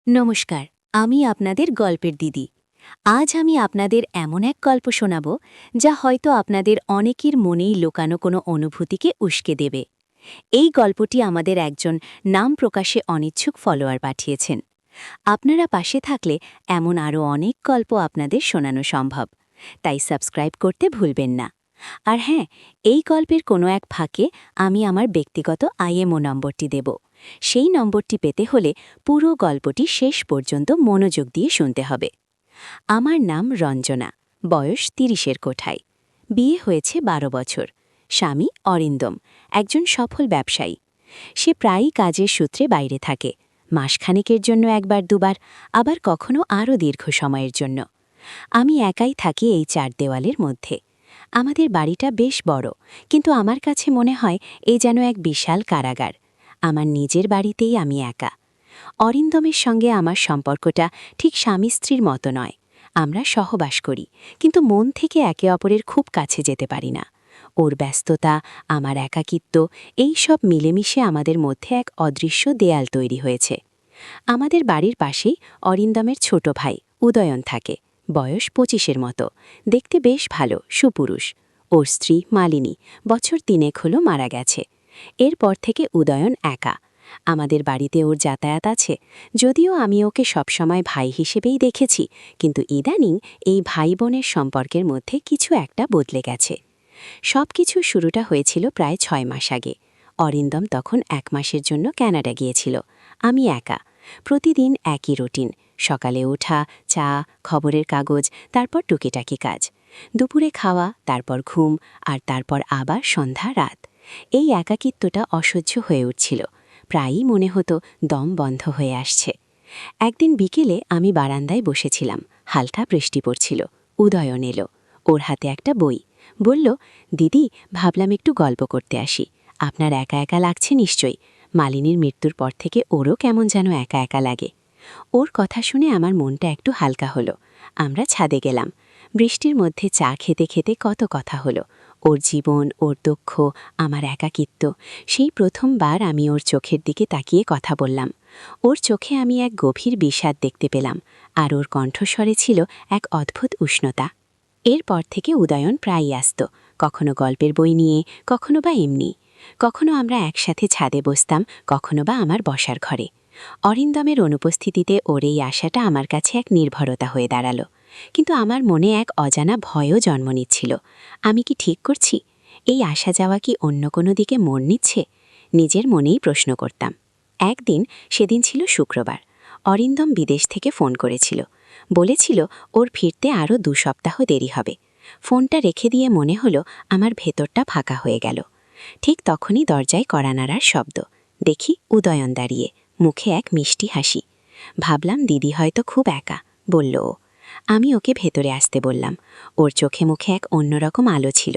নমস্কার, আমি আপনাদের গল্পের দিদি। আজ আমি আপনাদের এমন এক গল্প শোনাব যা হয়তো আপনাদের অনেকের মনেই লুকানো কোনো অনুভূতিকে উস্কে দেবে। এই গল্পটি আমাদের একজন নাম প্রকাশে অনিচ্ছুক ফলোয়ার পাঠিয়েছেন। আপনারা পাশে থাকলে এমন আরও অনেক গল্প আপনাদের শোনানো সম্ভব, তাই সাবস্ক্রাইব করতে ভুলবেন না। আর হ্যাঁ, এই গল্পের কোনো এক ফাঁকে আমি আমার ব্যক্তিগত আইএমও নম্বরটি দেব। সেই নম্বরটি পেতে হলে পুরো গল্পটি শেষ পর্যন্ত মনোযোগ দিয়ে শুনতে হবে। আমার নাম রঞ্জনা, বয়স ৩০-এর কোঠায়। বিয়ে হয়েছে ১২ বছর। স্বামী অরিন্দম, একজন সফল ব্যবসায়ী। সে প্রায়ই কাজের সূত্রে বাইরে থাকে, মাসখানেকের জন্য একবার দুবার, আবার কখনো আরও দীর্ঘ সময়ের জন্য। আমি একাই থাকি এই ৪ দেওয়ালের মধ্যে। আমাদের বাড়িটা বেশ বড়, কিন্তু আমার কাছে মনে হয় এই যেন এক বিশাল কারাগার। আমার নিজের বাড়িতেই আমি একা। অরিন্দমের সঙ্গে আমার সম্পর্কটা ঠিক স্বামী স্ত্রীর মতো নয়। আমরা সহবাস করি, কিন্তু মন থেকে একে অপরের খুব কাছে যেতে পারি না। ওর ব্যস্ততা, আমার একাকিত্ব, এই সব মিলেমিশে আমাদের মধ্যে এক অদৃশ্য দেয়াল তৈরি হয়েছে। আমাদের বাড়ির পাশেই অরিন্দমের ছোট ভাই উদয়ন থাকে। বয়স ২৫-এর মতো, দেখতে বেশ ভালো, সুপুরুষ। ওর স্ত্রী মালিনী বছর ৩ হলো মারা গেছে। এরপর থেকে উদয়ন একা। আমাদের বাড়িতে ওর যাতায়াত আছে, যদিও আমি ওকে সবসময় ভাই হিসেবেই দেখেছি, কিন্তু ইদানিং এই ভাই বোনের সম্পর্কের মধ্যে কিছু একটা বদলে গেছে। সবকিছু শুরুটা হয়েছিল প্রায় ৬ মাস আগে। অরিন্দম তখন ১ মাসের জন্য কানাডা গিয়েছিল। আমি একা। প্রতিদিন একই রুটিন, সকালে ওঠা, চা, খবরের কাগজ, তারপর টুকিটাকি কাজ। দুপুরে খাওয়া, তারপর ঘুম, আর তারপর আবার সন্ধ্যা রাত। এই একাকিত্বটা অসহ্য হয়ে উঠছিল। প্রায়ই মনে হতো দম বন্ধ হয়ে আসছে। একদিন বিকেলে আমি বারান্দায় বসেছিলাম, হালকা বৃষ্টি পড়ছিল। উদয়ন এলো। ওর হাতে একটা বই। বলল, দিদি, ভাবলাম একটু গল্প করতে আসি। আপনার একা একা লাগছে নিশ্চয়ই। মালিনীর মৃত্যুর পর থেকে ওরও কেমন যেন একা একা লাগে। ওর কথা শুনে আমার মনটা একটু হালকা হলো। আমরা ছাদে গেলাম। বৃষ্টির মধ্যে চা খেতে খেতে কত কথা হলো। ওর জীবন, ওর দুঃখ, আমার একাকিত্ব। সেই প্রথমবার আমি ওর চোখের দিকে তাকিয়ে কথা বললাম। ওর চোখে আমি এক গভীর বিষাদ দেখতে পেলাম, আর ওর কণ্ঠস্বরে ছিল এক অদ্ভুত উষ্ণতা। এরপর থেকে উদয়ন প্রায়ই আসত, কখনো গল্পের বই নিয়ে, কখনো বা এমনি। কখনো আমরা একসাথে ছাদে বসতাম, কখনো বা আমার বসার ঘরে। অরিন্দমের অনুপস্থিতিতে ওর এই আশাটা আমার কাছে এক নির্ভরতা হয়ে দাঁড়ালো। কিন্তু আমার মনে এক অজানা ভয়ও জন্ম নিচ্ছিল। আমি কি ঠিক করছি? এই আসা যাওয়া কি অন্য কোনো দিকে মোড় নিচ্ছে? নিজের মনেই প্রশ্ন করতাম। একদিন, সেদিন ছিল শুক্রবার, অরিন্দম বিদেশ থেকে ফোন করেছিল। বলেছিল ওর ফিরতে আরও ২ সপ্তাহ দেরি হবে। ফোনটা রেখে দিয়ে মনে হলো আমার ভেতরটা ফাঁকা হয়ে গেল। ঠিক তখনই দরজায় কড়া নাড়ার শব্দ। দেখি উদয়ন দাঁড়িয়ে, মুখে এক মিষ্টি হাসি। ভাবলাম দিদি হয়তো খুব একা, বলল ও। আমি ওকে ভেতরে আসতে বললাম। ওর চোখে মুখে এক অন্যরকম আলো ছিল।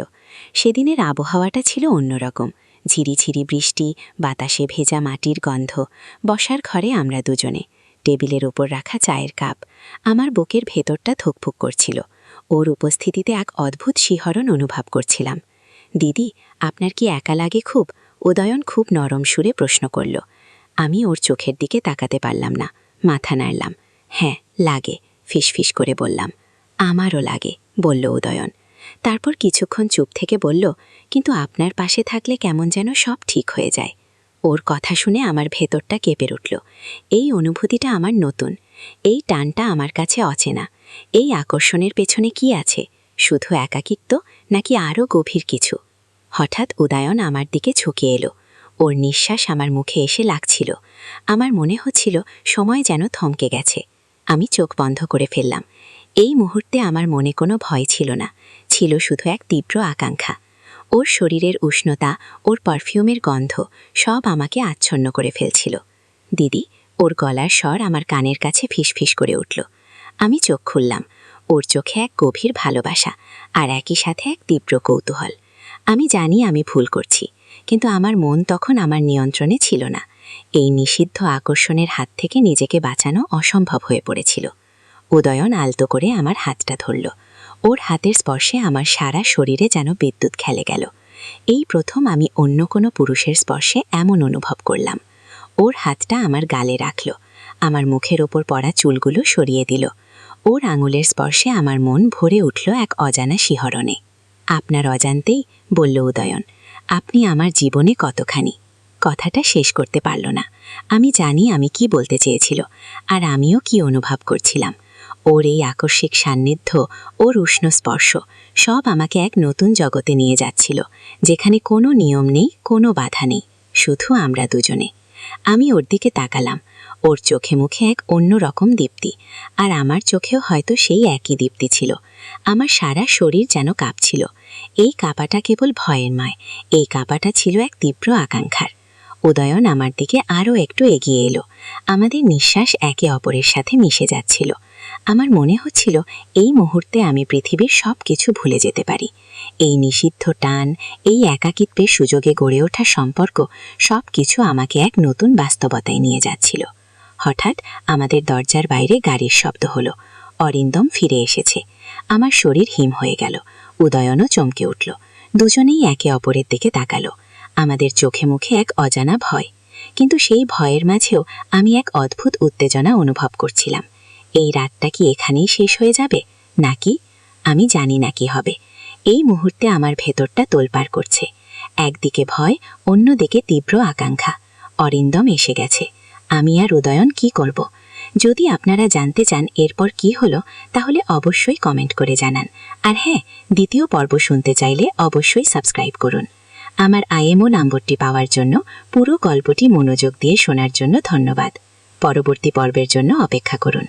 সেদিনের আবহাওয়াটা ছিল অন্যরকম। ঝিরিঝিরি বৃষ্টি, বাতাসে ভেজা মাটির গন্ধ। বসার ঘরে আমরা দুজনে, টেবিলের ওপর রাখা চায়ের কাপ। আমার বুকের ভেতরটা ধুকপুক করছিল। ওর উপস্থিতিতে এক অদ্ভুত শিহরণ অনুভব করছিলাম। দিদি, আপনার কি একা লাগে খুব? উদয়ন খুব নরম সুরে প্রশ্ন করল। আমি ওর চোখের দিকে তাকাতে পারলাম না, মাথা নাড়লাম। হ্যাঁ, লাগে, ফিসফিস করে বললাম। আমারও লাগে, বলল উদয়ন। তারপর কিছুক্ষণ চুপ থেকে বলল, কিন্তু আপনার পাশে থাকলে কেমন যেন সব ঠিক হয়ে যায়। ওর কথা শুনে আমার ভেতরটা কেঁপে উঠল। এই অনুভূতিটা আমার নতুন। এই টানটা আমার কাছে অচেনা। এই আকর্ষণের পেছনে কি আছে? শুধু একাকিত্ব, নাকি আরও গভীর কিছু? হঠাৎ উদয়ন আমার দিকে ঝুঁকে এলো। ওর নিঃশ্বাস আমার মুখে এসে লাগছিল। আমার মনে হচ্ছিল সময় যেন থমকে গেছে। আমি চোখ বন্ধ করে ফেললাম। এই মুহূর্তে আমার মনে কোনো ভয় ছিল না, ছিল শুধু এক তীব্র আকাঙ্ক্ষা। ওর শরীরের উষ্ণতা, ওর পারফিউমের গন্ধ, সব আমাকে আচ্ছন্ন করে ফেলছিল। দিদি, ওর গলার স্বর আমার কানের কাছে ফিসফিস করে উঠল। আমি চোখ খুললাম। ওর চোখে এক গভীর ভালোবাসা, আর একই সাথে এক তীব্র কৌতূহল। আমি জানি আমি ভুল করছি, কিন্তু আমার মন তখন আমার নিয়ন্ত্রণে ছিল না। এই নিষিদ্ধ আকর্ষণের হাত থেকে নিজেকে বাঁচানো অসম্ভব হয়ে পড়েছিল। উদয়ন আলতো করে আমার হাতটা ধরল। ওর হাতের স্পর্শে আমার সারা শরীরে যেন বিদ্যুৎ খেলে গেল। এই প্রথম আমি অন্য কোনো পুরুষের স্পর্শে এমন অনুভব করলাম। ওর হাতটা আমার গালে রাখল, আমার মুখের ওপর পড়া চুলগুলো সরিয়ে দিল। ওর আঙুলের স্পর্শে আমার মন ভরে উঠল এক অজানা শিহরণে। আপনার অজান্তেই, বলল উদয়ন, আপনি আমার জীবনে কতখানি। কথাটা শেষ করতে পারল না। আমি জানি আমি কি বলতে চেয়েছিল, আর আমিও কি অনুভব করছিলাম। ওর এই আকস্মিক সান্নিধ্য, ওর উষ্ণ স্পর্শ সব আমাকে এক নতুন জগতে নিয়ে যাচ্ছিল, যেখানে কোনো নিয়ম নেই, কোনো বাধা নেই, শুধু আমরা দুজনে। আমি ওর দিকে তাকালাম। ওর চোখে মুখে এক অন্য রকম দীপ্তি, আর আমার চোখেও হয়তো সেই একই দীপ্তি ছিল। আমার সারা শরীর যেন কাঁপছিল। এই কাঁপাটা কেবল ভয়ের নয়, এই কাঁপাটা ছিল এক তীব্র আকাঙ্ক্ষার। উদয়ন আমার দিকে আরও একটু এগিয়ে এলো। আমাদের নিঃশ্বাস একে অপরের সাথে মিশে যাচ্ছিল। আমার মনে হচ্ছিল এই মুহূর্তে আমি পৃথিবীর সব কিছু ভুলে যেতে পারি। এই নিষিদ্ধ টান, এই একাকিত্বের সুযোগে গড়ে ওঠা সম্পর্ক, সব কিছু আমাকে এক নতুন বাস্তবতায় নিয়ে যাচ্ছিল। হঠাৎ আমাদের দরজার বাইরে গাড়ির শব্দ হলো। অরিন্দম ফিরে এসেছে। আমার শরীর হিম হয়ে গেল। উদয়নও চমকে উঠল। দুজনেই একে অপরের দিকে তাকালো। আমাদের চোখে মুখে এক অজানা ভয়, কিন্তু সেই ভয়ের মাঝেও আমি এক অদ্ভুত উত্তেজনা অনুভব করছিলাম। এই রাতটা কি এখানেই শেষ হয়ে যাবে, নাকি? আমি জানি না কি হবে। এই মুহূর্তে আমার ভেতরটা তোলপাড় করছে। একদিকে ভয়, অন্যদিকে তীব্র আকাঙ্ক্ষা। অরিন্দম এসে গেছে। আমি আর উদয়ন কি করব? যদি আপনারা জানতে চান এরপর কি হলো, তাহলে অবশ্যই কমেন্ট করে জানান। আর হ্যাঁ, দ্বিতীয় পর্ব শুনতে চাইলে অবশ্যই সাবস্ক্রাইব করুন। আমার IMO নম্বরটি পাওয়ার জন্য, পুরো গল্পটি মনোযোগ দিয়ে শোনার জন্য ধন্যবাদ। পরবর্তী পর্বের জন্য অপেক্ষা করুন।